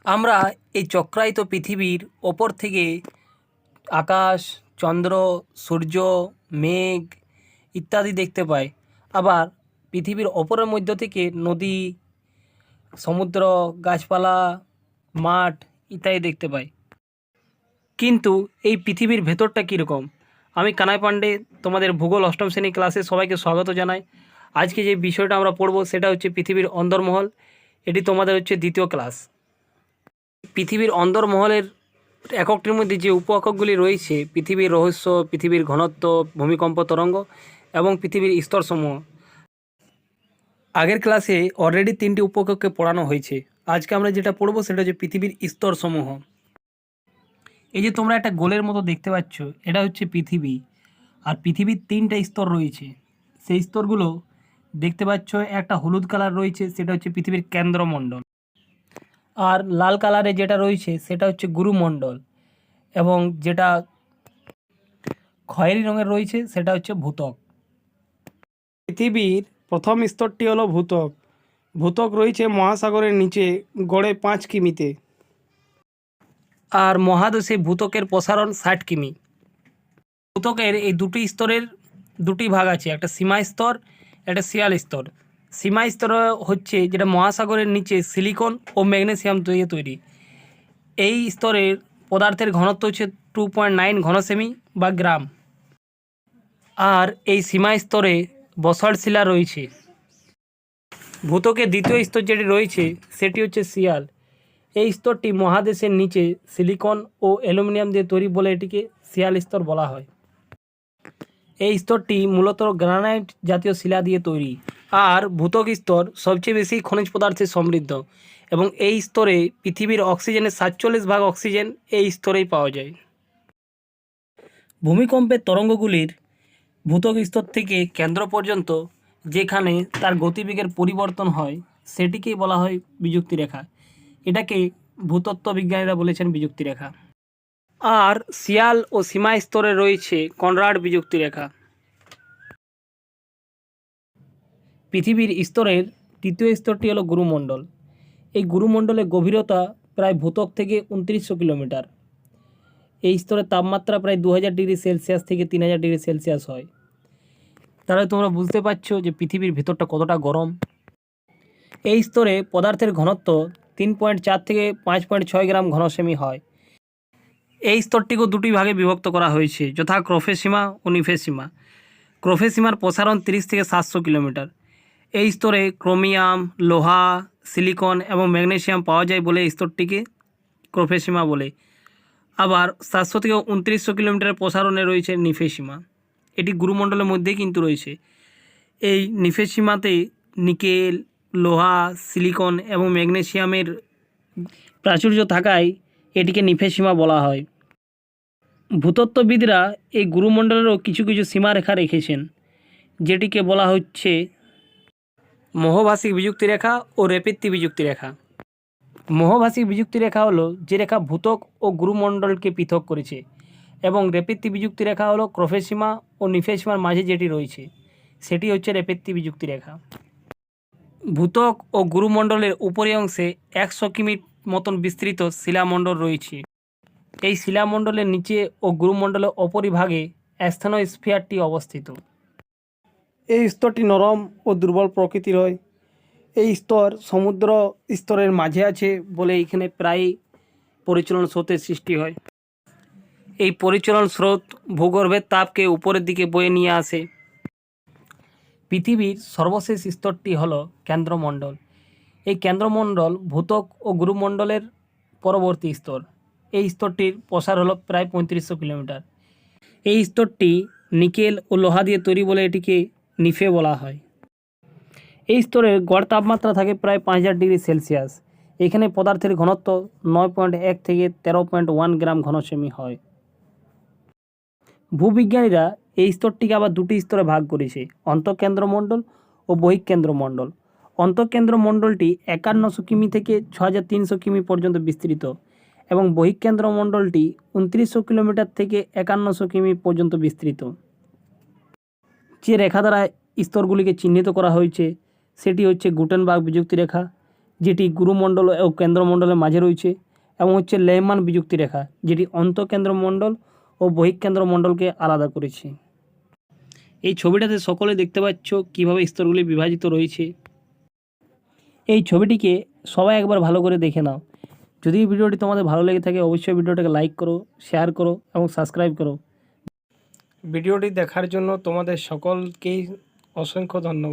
আমরা এই চক্রায়িত পৃথিবীর ওপর থেকে আকাশ, চন্দ্র, সূর্য, মেঘ ইত্যাদি দেখতে পাই। আবার পৃথিবীর ওপরের মধ্য থেকে নদী, সমুদ্র, গাছপালা, মাঠ ইত্যাদি দেখতে পাই। কিন্তু এই পৃথিবীর ভেতরটা কীরকম? আমি কানাই পান্ডে তোমাদের ভূগোল অষ্টম শ্রেণী ক্লাসে সবাইকে স্বাগত জানাই। আজকে যে বিষয়টা আমরা পড়ব সেটা হচ্ছে পৃথিবীর অন্দরমহল। এটি তোমাদের হচ্ছে দ্বিতীয় ক্লাস। পৃথিবীর অন্দরমহলের এককটির মধ্যে যে উপ এককগুলি রয়েছে পৃথিবীর রহস্য, পৃথিবীর ঘনত্ব, ভূমিকম্প তরঙ্গ এবং পৃথিবীর স্তরসমূহ। আগের ক্লাসে অলরেডি 3টি উপ একককে পড়ানো হয়েছে। আজকে আমরা যেটা পড়ব সেটা হচ্ছে পৃথিবীর স্তরসমূহ। এই যে তোমরা একটা গোলের মতো দেখতে পাচ্ছ, এটা হচ্ছে পৃথিবী। আর পৃথিবীর 3টা স্তর রয়েছে। সেই স্তরগুলো দেখতে পাচ্ছ, একটা হলুদ কালার রয়েছে, সেটা হচ্ছে পৃথিবীর কেন্দ্রমণ্ডল। আর লাল কালারে যেটা রয়েছে সেটা হচ্ছে গুরুমণ্ডল, এবং যেটা খয়েরি রঙের রয়েছে সেটা হচ্ছে ভূত্বক। পৃথিবীর প্রথম স্তরটি হলো ভূত্বক। ভূত্বক রয়েছে মহাসাগরের নিচে গড়ে 5 কিমিতে। আর মহাদেশে ভূত্বকের প্রসারণ 60 কিমি। ভূত্বকের এই দুটি স্তরের দুটি ভাগ আছে, একটা সীমা স্তর, একটা শিয়াল স্তর। সীমা স্তর হচ্ছে যেটা মহাসাগরের নিচে সিলিকন ও ম্যাগনেসিয়াম দিয়ে তৈরি। এই স্তরের পদার্থের ঘনত্ব হচ্ছে 2.9 ঘনসেমি বা গ্রাম। আর এই সীমা স্তরে বসল্ট শিলা রয়েছে। ভূত্বকের দ্বিতীয় স্তর যেটি রয়েছে সেটি হচ্ছে শিয়াল। এই স্তরটি মহাদেশের নিচে সিলিকন ও অ্যালুমিনিয়াম দিয়ে তৈরি বলে এটিকে শিয়াল স্তর বলা হয়। এই স্তরটি মূলত গ্রানাইট জাতীয় শিলা দিয়ে তৈরি। আর ভূত্বক স্তর সবচেয়ে বেশি খনিজ পদার্থে সমৃদ্ধ, এবং এই স্তরে পৃথিবীর অক্সিজেনের 47% অক্সিজেন এই স্তরেই পাওয়া যায়। ভূমিকম্পের তরঙ্গগুলির ভূত্বক স্তর থেকে কেন্দ্র পর্যন্ত যেখানে তার গতিবেগের পরিবর্তন হয় সেটিকেই বলা হয় বিযুক্তি রেখা। এটাকে ভূতত্ত্ব বিজ্ঞানীরা বলেছেন বিযুক্তি রেখা। আর শিয়াল ও সীমা স্তরে রয়েছে কনরাড বিযুক্তি রেখা। পৃথিবীর স্তরের তৃতীয় স্তরটি হলো গুরুমণ্ডল। এই গুরুমণ্ডলের গভীরতা প্রায় ভূত্বক থেকে 2900 কিলোমিটার। এই স্তরের তাপমাত্রা প্রায় 2000 ডিগ্রি সেলসিয়াস থেকে 3000 ডিগ্রি সেলসিয়াস হয়। তাহলে তোমরা বুঝতে পারছো যে পৃথিবীর ভেতরটা কতটা গরম। এই স্তরে পদার্থের ঘনত্ব 3.4 থেকে 5.6 গ্রাম ঘনসেমি হয়। এই স্তরটিকেও দুটি ভাগে বিভক্ত করা হয়েছে, যথা ক্রোফেসীমা ও নিফেসীমা। ক্রোফেসীমার প্রসারণ 30 থেকে 700 কিলোমিটার। এই স্তরে ক্রোমিয়াম, লোহা, সিলিকন এবং ম্যাগনেসিয়াম পাওয়া যায় বলে এই স্তরটিকে ক্রোফেসীমা বলে। আবার 700 থেকে 2900 কিলোমিটারের প্রসারণে রয়েছে নিফেসীমা। এটি গুরুমণ্ডলের মধ্যেই কিন্তু রয়েছে। এই নিফেসীমাতে নিকেল, লোহা, সিলিকন এবং ম্যাগনেসিয়ামের প্রাচুর্য থাকায় এটিকে নিফেসীমা বলা হয়। ভূতত্ত্ববিদরা এই গুরুমণ্ডলেরও কিছু কিছু সীমারেখা রেখেছেন, যেটিকে বলা হচ্ছে মোহভাষিক বিযুক্তি রেখা ও রেপিত্তি বিযুক্তি রেখা। মোহভাষিক বিযুক্তি রেখা হলো যে রেখা ভূত্বক ও গুরুমণ্ডলকে পৃথক করেছে, এবং রেপিত্তি বিযুক্তি রেখা হলো ক্রোফেসীমা ও নিফেসীমার মাঝে যেটি রয়েছে সেটি হচ্ছে রেপিত্তি বিযুক্তি রেখা। ভূত্বক ও গুরুমণ্ডলের উপরি অংশে 100 কিমি মতন বিস্তৃত শিলামণ্ডল রয়েছে। এই শিলামণ্ডলের নিচে ও গুরুমণ্ডলের অপরিভাগে অ্যাস্থেনোস্ফিয়ারটি অবস্থিত। এই স্তরটি নরম ও দুর্বল প্রকৃতির হয়। এই স্তর সমুদ্র স্তরের মাঝে আছে বলে এখানে প্রায়ই পরিচলন স্রোতের সৃষ্টি হয়। এই পরিচলন স্রোত ভূগর্ভের তাপকে উপরের দিকে বয়ে নিয়ে আসে। পৃথিবীর সর্বশেষ স্তরটি হলো কেন্দ্রমণ্ডল। এই কেন্দ্রমণ্ডল ভূত্বক ও গুরুমণ্ডলের পরবর্তী স্তর। এই স্তরটির প্রসার হলো প্রায় 3500 কিলোমিটার। এই স্তরটি নিকেল ও লোহা দিয়ে তৈরি বলে এটিকে নিফে বলা হয়। এই স্তরের গড় তাপমাত্রা থাকে প্রায় 5000 ডিগ্রি সেলসিয়াস। এখানে পদার্থের ঘনত্ব 9.1 থেকে 13.1 গ্রাম ঘনসেমি হয়। ভূবিজ্ঞানীরা এই স্তরটিকে আবার দুটি স্তরে ভাগ করেছে, অন্তঃকেন্দ্রমণ্ডল ও বহিঃকেন্দ্রমণ্ডল। অন্তঃকেন্দ্রমণ্ডলটি 5100 কিমি থেকে 6300 কিমি পর্যন্ত বিস্তৃত, এবং বহিঃকেন্দ্রমণ্ডলটি 2900 কিলোমিটার থেকে 5100 কিমি পর্যন্ত বিস্তৃত। যে রেখা দ্বারা স্তরগুলিকে চিহ্নিত করা হয়েছে সেটি হচ্ছে গুটেনবার্গ বিযুক্তি রেখা, যেটি গুরুমণ্ডল ও কেন্দ্রমণ্ডলের মাঝে রয়েছে, এবং হচ্ছে লেহমান বিযুক্তি রেখা, যেটি অন্তঃকেন্দ্রমণ্ডল ও বহিঃকেন্দ্রমণ্ডলকে আলাদা করেছে। এই ছবিটাতে সকলে দেখতে পাচ্ছ কীভাবে স্তরগুলি বিভাজিত রয়েছে। এই ছবিটিকে সবাই একবার ভালো করে দেখে নাও। যদি ভিডিওটি তোমাদের ভালো লেগে থাকে অবশ্যই ভিডিওটাকে লাইক করো, শেয়ার করো এবং সাবস্ক্রাইব করো। ভিডিওটি দেখার জন্য তোমাদের সকলকেই অসংখ্য ধন্যবাদ।